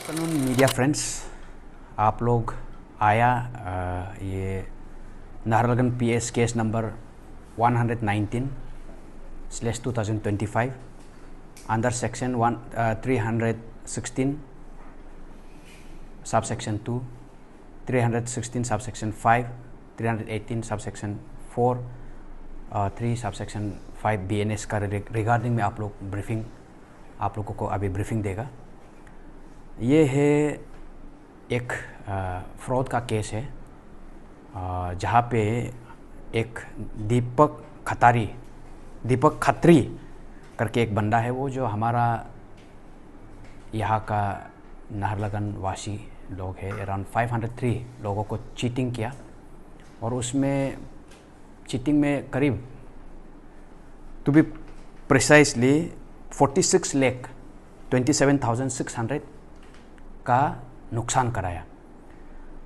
Afternoon media friends, आप लोग आया ये Naharlagun PS case number 119/2025 under section 316 subsection 2, 316 subsection 5, 318 subsection 4, 3 subsection 5 BNS का रिगार्डिंग में आप लोगों को अभी ब्रीफिंग देगा। ये है एक फ्रॉड का केस है जहाँ पे एक दीपक खत्री करके एक बंदा है, वो जो हमारा यहाँ का नाहरलगुन वासी लोग है, अराउंड 503 लोगों को चीटिंग किया और उसमें चीटिंग में करीब टू बी प्रिसाइसली 46,27,600 का नुकसान कराया।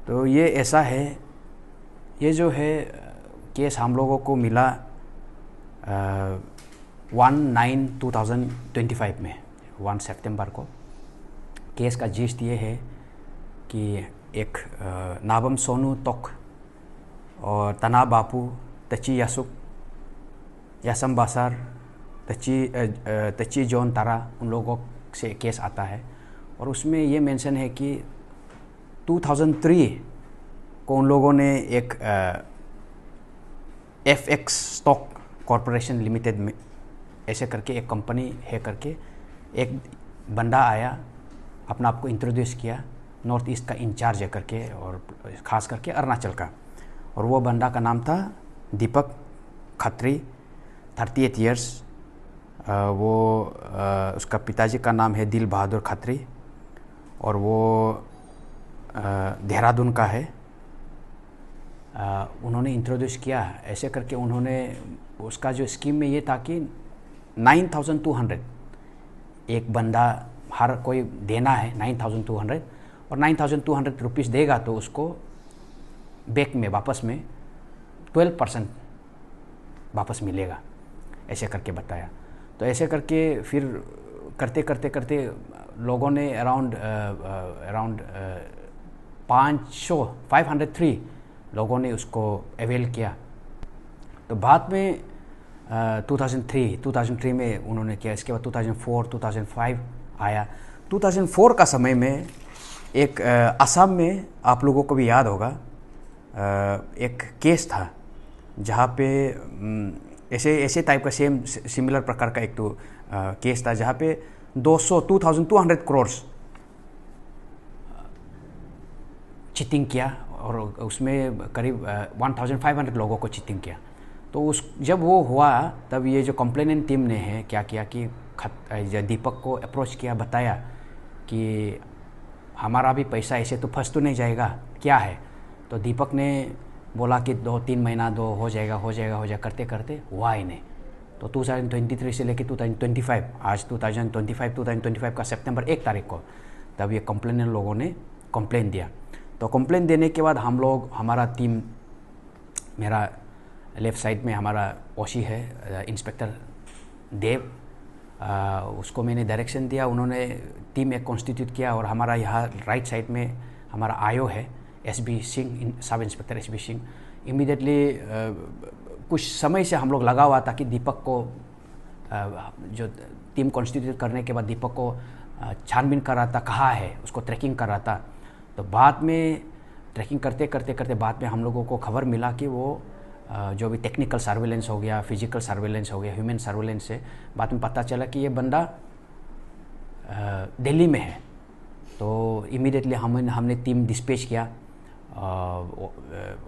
तो ये ऐसा है, ये जो है केस हम लोगों को मिला 1/9/2025 में 1 सितंबर को। केस का जिस्ट ये है कि एक नाबम सोनू तोक और तना बापू, तची यासुक, यासम बासार, तची जॉन तारा, उन लोगों से केस आता है और उसमें ये मेंशन है कि 2003 को उन लोगों ने एक FX स्टॉक कॉरपोरेशन लिमिटेड में ऐसे करके एक कंपनी है करके एक बंदा आया, अपना आपको इंट्रोड्यूस किया, नॉर्थ ईस्ट का इंचार्ज है करके और ख़ास करके अरुणाचल का। और वो बंदा का नाम था दीपक खत्री, 38 ईयर्स। उसका पिताजी का नाम है दिल बहादुर खत्री और वो देहरादून का है। उन्होंने इंट्रोड्यूस किया ऐसे करके, उन्होंने उसका जो स्कीम में ये था कि 9,200 एक बंदा हर कोई देना है 9,200 और 9,200 रुपीज़ देगा तो उसको बैक में वापस में 12% वापस मिलेगा, ऐसे करके बताया। तो ऐसे करके फिर करते करते करते लोगों ने अराउंड 503 लोगों ने उसको अवेल किया। तो बाद में 2003 में उन्होंने किया। इसके बाद 2004, 2005 आया। 2004 का समय में एक असम में, आप लोगों को भी याद होगा, एक केस था जहाँ पे ऐसे टाइप का सिमिलर प्रकार का एक तो केस था जहाँ पे 2,200 करोड़ चीटिंग किया और उसमें करीब 1,500 लोगों को चीटिंग किया। तो जब वो हुआ तब ये जो कंप्लेनेंट टीम ने है क्या किया कि दीपक को अप्रोच किया, बताया कि हमारा भी पैसा ऐसे तो फंस तो नहीं जाएगा, क्या है। तो दीपक ने बोला कि 2-3 महीना दो, हो जाएगा करते करते हुआ ही नहीं। तो 2023 से लेकर 2025, आज 2025 का सितंबर 1 तारीख को तब ये कंप्लेनेंट लोगों ने कंप्लेन दिया। तो कंप्लेन देने के बाद हमारा टीम, मेरा लेफ़्ट साइड में हमारा ओशी है इंस्पेक्टर देव, उसको मैंने डायरेक्शन दिया, उन्होंने टीम एक कॉन्स्टिट्यूट किया। और हमारा यहाँ राइट साइड में हमारा आयो है SB Singh, sub inspector SB Singh. Immediately कुछ समय से हम लोग लगा हुआ था कि दीपक को जो टीम कॉन्स्टिट्यूट करने के बाद दीपक को छानबीन कर रहा था, कहाँ है, उसको ट्रैकिंग कर रहा था। तो बाद में ट्रैकिंग करते बाद में हम लोगों को खबर मिला कि वो जो भी टेक्निकल सर्वेलेंस हो गया, फिजिकल सर्वेलेंस हो गया, ह्यूमन सर्वेलेंस से बाद में पता चला कि ये बंदा दिल्ली में है। तो इमीडिएटली हमने टीम डिस्पैच किया।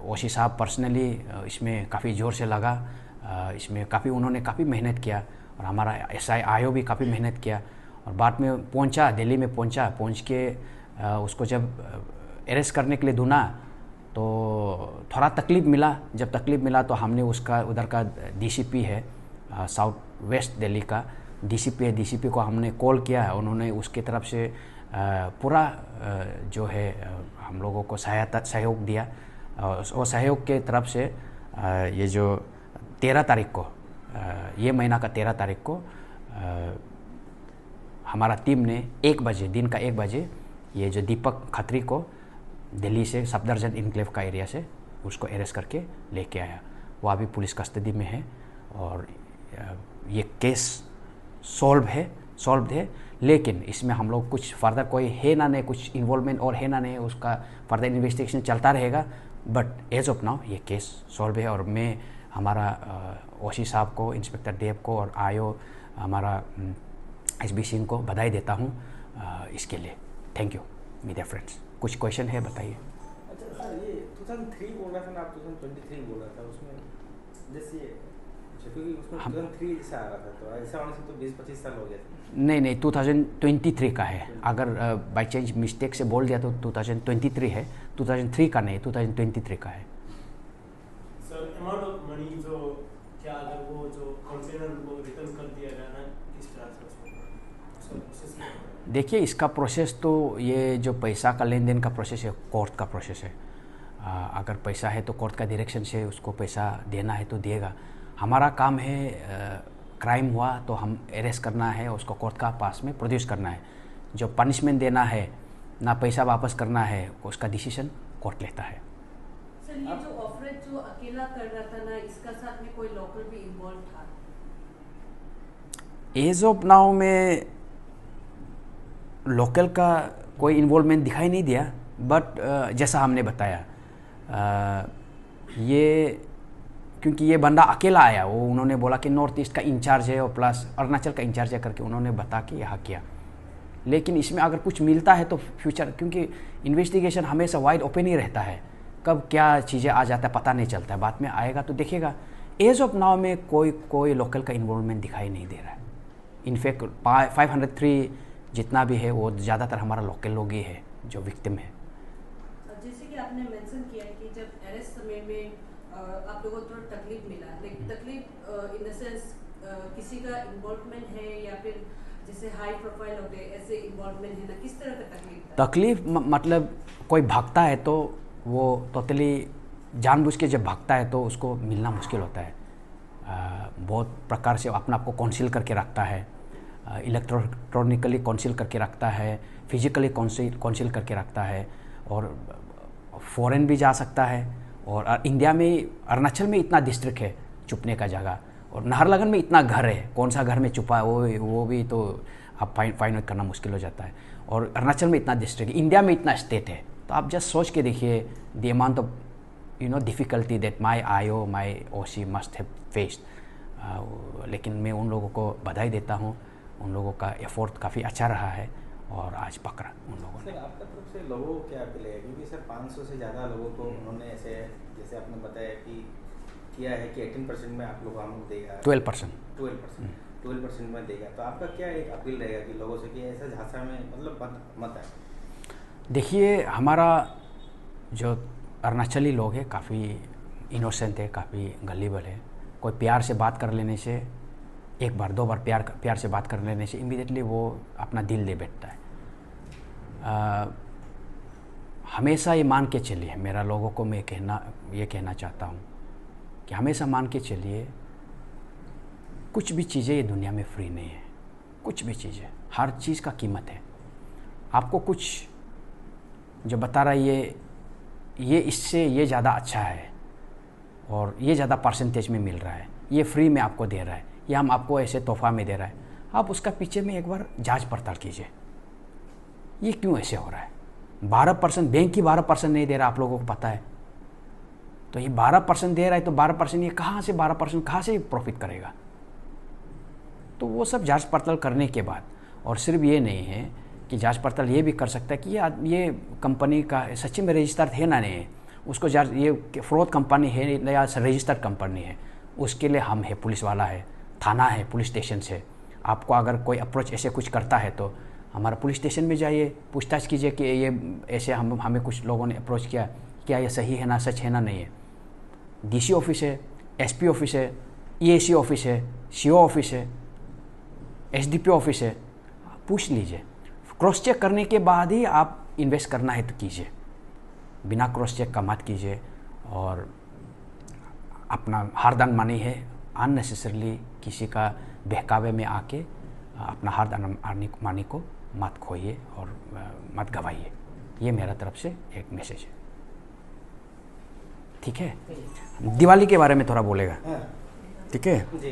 ओशी साहब पर्सनली इसमें काफ़ी ज़ोर से लगा, इसमें उन्होंने काफ़ी मेहनत किया और हमारा SI आयो भी काफ़ी मेहनत किया। और बाद में दिल्ली में पहुंच के उसको जब अरेस्ट करने के लिए ढूंढा तो थोड़ा तकलीफ़ मिला। जब तकलीफ़ मिला तो हमने उधर का DCP है, साउथ वेस्ट दिल्ली का DCP है, DCP को हमने कॉल किया। उन्होंने उसके तरफ से पूरा जो है हम लोगों को सहयोग दिया। और सहयोग के तरफ से ये जो 13 तारीख को, ये महीना का 13 तारीख को हमारा टीम ने 1 बजे, दिन का 1 बजे ये जो दीपक खत्री को दिल्ली से सफदरजंग इनक्लेव का एरिया से उसको अरेस्ट करके लेके आया। वो अभी पुलिस कस्टडी में है और ये केस सॉल्व है, लेकिन इसमें हम लोग कुछ फर्दर कोई है ना नहीं, कुछ इन्वॉल्वमेंट और है ना नहीं, उसका फर्दर इन्वेस्टिगेशन चलता रहेगा। बट एज ऑफ नाउ ये केस सॉल्व है और मैं हमारा ओसी साहब को, इंस्पेक्टर देव को और आयो हमारा SB सिंह को बधाई देता हूँ इसके लिए। Thank you media friends. कुछ क्वेश्चन है बताइए। अच्छा सर, ये 2003 बोल रहा था ना आप, 2023 बोल रहा था, उसमें जैसे क्योंकि उसमें 2003 जैसा आ रहा था, तो ऐसा होने से तो 20-25 साल हो गया था। नहीं 2023 का है। अगर बाई चांस मिस्टेक से बोल दिया तो 2023 है, 2003 का नहीं, 2023 का है। सर अमाउंट ऑफ मनी जो क्या अगर वो जो कंटेनर को रिटर्न कर दिया गया ना, किस तरह से उसको प्रोसेस में? देखिए इसका प्रोसेस तो ये जो पैसा का लेन देन का प्रोसेस है, कोर्ट का प्रोसेस है। अगर पैसा है तो कोर्ट का डायरेक्शन से उसको पैसा देना है तो देगा। हमारा काम है क्राइम हुआ तो हम अरेस्ट करना है, उसको कोर्ट का पास में प्रोड्यूस करना है। जो पनिशमेंट देना है ना पैसा वापस करना है, उसका डिसीजन कोर्ट लेता है। सर ये जो ऑफरेट जो अकेला कर रहा था ना, इसका साथ में कोई लोकल भी इन्वॉल्व था? एज ऑफ नाउ में लोकल का कोई इन्वॉल्वमेंट दिखाई नहीं दिया, बट जैसा हमने बताया ये क्योंकि ये बंदा अकेला आया, वो उन्होंने बोला कि नॉर्थ ईस्ट का इंचार्ज है और प्लस अरुणाचल का इंचार्ज है करके उन्होंने बता के यहाँ किया। लेकिन इसमें अगर कुछ मिलता है तो फ्यूचर, क्योंकि इन्वेस्टिगेशन हमेशा वाइड ओपन ही रहता है, कब क्या चीज़ें आ जाता है पता नहीं चलता है, बाद में आएगा तो देखेगा। एज ऑफ नाउ में कोई लोकल का इन्वॉल्वमेंट दिखाई नहीं दे रहा है। इनफैक्ट 503 जितना भी है वो ज़्यादातर हमारा लोकल लोग ही है जो विक्टिम है। जैसे कि आपने मेंशन किया कि जब अरेस्ट समय में आप लोगों को थोड़ा तकलीफ मिला, लेकिन तकलीफ इन द सेंस किसी का इन्वॉल्वमेंट है या फिर जैसे हाई प्रोफाइल होते हैं ऐसे इन्वॉल्वमेंट है ना, किस तरह का तकलीफ था? तकलीफ मतलब कोई भागता है तो वो टोटली जानबूझ के जब भागता है तो उसको मिलना मुश्किल होता है। बहुत प्रकार से अपना आपको कॉन्सील करके रखता है, इलेक्ट्रॉनिकली कॉन्सील करके रखता है, फिजिकली कॉन्सील करके रखता है, और फॉरेन भी जा सकता है। और इंडिया में अरुणाचल में इतना डिस्ट्रिक्ट है छुपने का जगह, और नाहरलगुन में इतना घर है, कौन सा घर में छुपा है वो भी तो आप फाइंड आउट करना मुश्किल हो जाता है। और अरुणाचल में इतना डिस्ट्रिक्ट, इंडिया में इतना स्टेट है, तो आप जस्ट सोच के देखिए the amount of difficulty that my आयो माई ओसी मस्ट हैव फेस्ड। लेकिन मैं उन लोगों को बधाई देता हूँ, उन लोगों का एफर्ट काफ़ी अच्छा रहा है और आज पकड़ा उन लोगों ने। सर आपका तरफ से लोगों को क्या अपील है, क्योंकि सर 500 से ज़्यादा लोगों को उन्होंने ऐसे जैसे आपने बताया कि किया है कि 18% में आप लोग हम देगा, 12% में देगा, तो आपका क्या एक अपील रहेगा कि लोगों से कि ऐसा झांसा में मतलब मत आए? देखिए हमारा जो अरुणाचली लोग हैं काफ़ी इनोसेंट है, काफ़ी गलीबल है। कोई प्यार से बात कर लेने से, एक बार दो बार प्यार से बात कर लेने से इमीडिएटली वो अपना दिल दे बैठता है। हमेशा ये मान के चलिए, मेरा लोगों को मैं कहना चाहता हूँ कि हमेशा मान के चलिए, कुछ भी चीज़ें ये दुनिया में फ्री नहीं है। कुछ भी चीज़ें, हर चीज़ का कीमत है। आपको कुछ जो बता रहा है ये इससे ये ज़्यादा अच्छा है और ये ज़्यादा परसेंटेज में मिल रहा है, ये फ्री में आपको दे रहा है, या हम आपको ऐसे तोहफा में दे रहा है, आप उसका पीछे में एक बार जांच पड़ताल कीजिए, ये क्यों ऐसे हो रहा है। 12% बैंक ही 12% नहीं दे रहा, आप लोगों को पता है, तो ये 12% दे रहा है तो 12% ये कहाँ से 12% कहाँ से प्रॉफिट करेगा। तो वो सब जांच पड़ताल करने के बाद, और सिर्फ ये नहीं है कि जांच पड़ताल ये भी कर सकता है कि ये कंपनी का सच्ची में रजिस्टर्ड है ना नहीं है, उसको ये फ्रॉड कंपनी है या रजिस्टर्ड कंपनी है, उसके लिए हम है, पुलिस वाला है, थाना है, पुलिस स्टेशन से। आपको अगर कोई अप्रोच ऐसे कुछ करता है तो हमारा पुलिस स्टेशन में जाइए, पूछताछ कीजिए कि ये ऐसे हमें कुछ लोगों ने अप्रोच किया, क्या ये सही है ना, सच है ना नहीं है। DC ऑफिस है, SP ऑफिस है, EAC ऑफिस है, CO ऑफिस है, SDP ऑफिस है, पूछ लीजिए। क्रॉस चेक करने के बाद ही आप इन्वेस्ट करना है तो कीजिए, बिना क्रॉस चेक का मत कीजिए। और अपना हार्ड अर्न मनी है, अननेसेसरली किसी का बहकावे में आके अपना हार्द मानी को मत खोइए और मत गवाइए। ये मेरा तरफ से एक मैसेज है। ठीक है, दिवाली के बारे में थोड़ा बोलेगा? हाँ। ठीक है। जी।